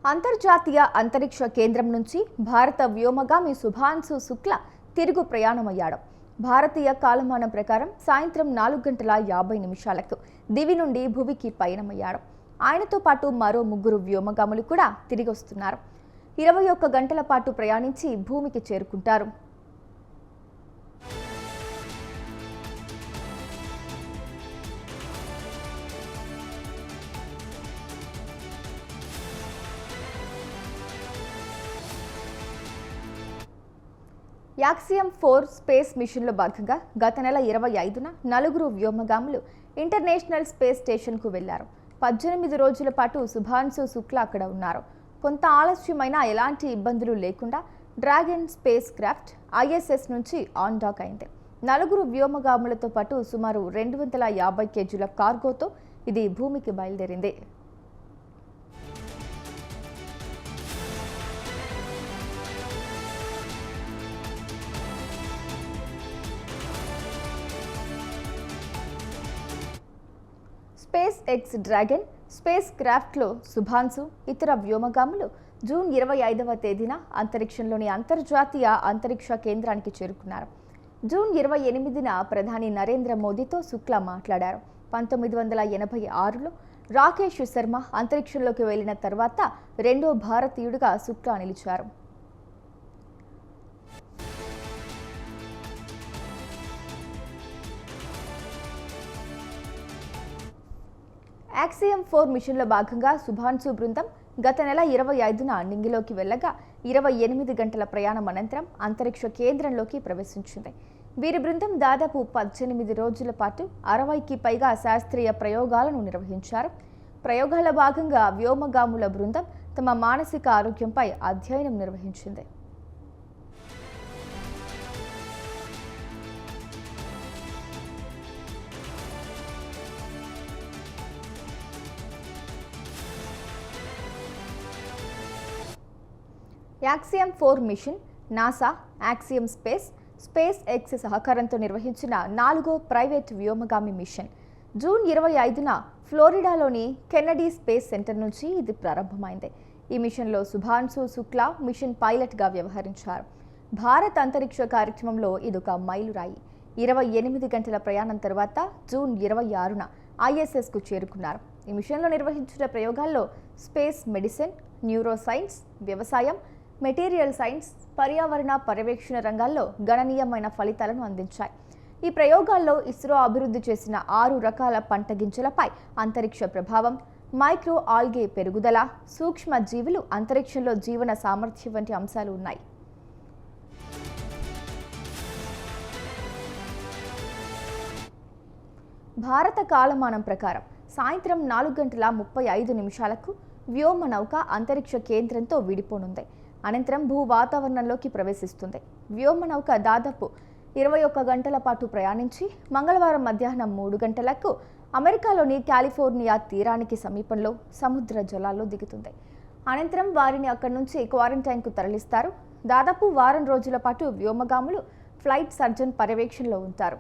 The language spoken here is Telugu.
అంతర్జాతీయ అంతరిక్ష కేంద్రం నుంచి భారత వ్యోమగామి శుభాంశు శుక్ల తిరుగు ప్రయాణమయ్యాడు. భారతీయ కాలమానం ప్రకారం సాయంత్రం 4:50 దివి నుండి భువికి పయనమయ్యాడు. ఆయనతో పాటు మరో 3 వ్యోమగాములు కూడా తిరిగి వస్తున్నారు. 21 గంటల పాటు ప్రయాణించి భూమికి చేరుకుంటారు. యాక్సియం 4 స్పేస్ మిషన్లో భాగంగా గత నెల 25న 4 వ్యోమగాములు ఇంటర్నేషనల్ స్పేస్ స్టేషన్కు వెళ్లారు. 18 రోజుల పాటు శుభాంశు శుక్ల అక్కడ ఉన్నారు. కొంత ఆలస్యమైన ఎలాంటి ఇబ్బందులు లేకుండా డ్రాగన్ స్పేస్ క్రాఫ్ట్ ISS నుంచి ఆన్ డాక్ అయింది. 4 వ్యోమగాములతో పాటు సుమారు 250 కేజీల కార్గోతో ఇది భూమికి బయలుదేరింది. స్పేస్ ఎక్స్ డ్రాగన్ స్పేస్ క్రాఫ్ట్లో శుభాంశు ఇతర వ్యోమగాములు జూన్ 25వ తేదీన అంతరిక్షంలోని అంతర్జాతీయ అంతరిక్ష కేంద్రానికి చేరుకున్నారు. జూన్ 28న ప్రధాని నరేంద్ర మోదీతో శుక్లా మాట్లాడారు. 1986లో రాకేష్ శర్మ అంతరిక్షంలోకి వెళ్లిన తర్వాత రెండో భారతీయుడిగా శుక్లా నిలిచారు. యాక్సియం 4 మిషన్లో భాగంగా శుభాంశు బృందం గత నెల 25న నింగిలోకి వెళ్లగా 28 గంటల ప్రయాణం అనంతరం అంతరిక్ష కేంద్రంలోకి ప్రవేశించింది. వీరి బృందం దాదాపు 18 రోజుల పాటు 60కి పైగా శాస్త్రీయ ప్రయోగాలను నిర్వహించారు. ప్రయోగాల భాగంగా వ్యోమగాముల బృందం తమ మానసిక ఆరోగ్యంపై అధ్యయనం నిర్వహించింది. Axiom 4 mission NASA, Axiom SpaceX సహకారంతో నిర్వహించిన 4వ ప్రైవేట్ వ్యోమగామి మిషన్. జూన్ 25న ఫ్లోరిడాలోని కెన్నడీ స్పేస్ సెంటర్ నుంచి ఇది ప్రారంభమైంది. ఈ మిషన్లో శుభాంశు శుక్లా మిషన్ పైలట్గా వ్యవహరించారు. భారత్ అంతరిక్ష కార్యక్రమంలో ఇదొక మైలురాయి. 28 గంటల ప్రయాణం తర్వాత జూన్ 26న ISSకు చేరుకున్నారు. ఈ మిషన్లో నిర్వహించిన ప్రయోగాల్లో స్పేస్ మెడిసిన్, న్యూరో సైన్స్, వ్యవసాయం, మెటీరియల్ సైన్స్, పర్యావరణ పర్యవేక్షణ రంగాల్లో గణనీయమైన ఫలితాలను అందించాయి. ఈ ప్రయోగాల్లో ఇస్రో అభివృద్ధి చేసిన 6 రకాల పంట గింజలపై అంతరిక్ష ప్రభావం, మైక్రో ఆల్గే పెరుగుదల, సూక్ష్మ జీవులు అంతరిక్షంలో జీవన సామర్థ్యం వంటి అంశాలు ఉన్నాయి. భారత కాలమానం ప్రకారం సాయంత్రం 4:35 వ్యోమ నౌక అంతరిక్ష కేంద్రంతో విడిపోనుంది. అనంతరం భూ వాతావరణంలోకి ప్రవేశిస్తుంది. వ్యోమ నౌక దాదాపు 21 గంటల పాటు ప్రయాణించి మంగళవారం మధ్యాహ్నం 3 గంటలకు అమెరికాలోని కాలిఫోర్నియా తీరానికి సమీపంలో సముద్ర జలాల్లో దిగుతుంది. అనంతరం వారిని అక్కడి నుంచి క్వారంటైన్కు తరలిస్తారు. దాదాపు వారం రోజుల పాటు వ్యోమగాములు ఫ్లైట్ సర్జన్ పర్యవేక్షణలో ఉంటారు.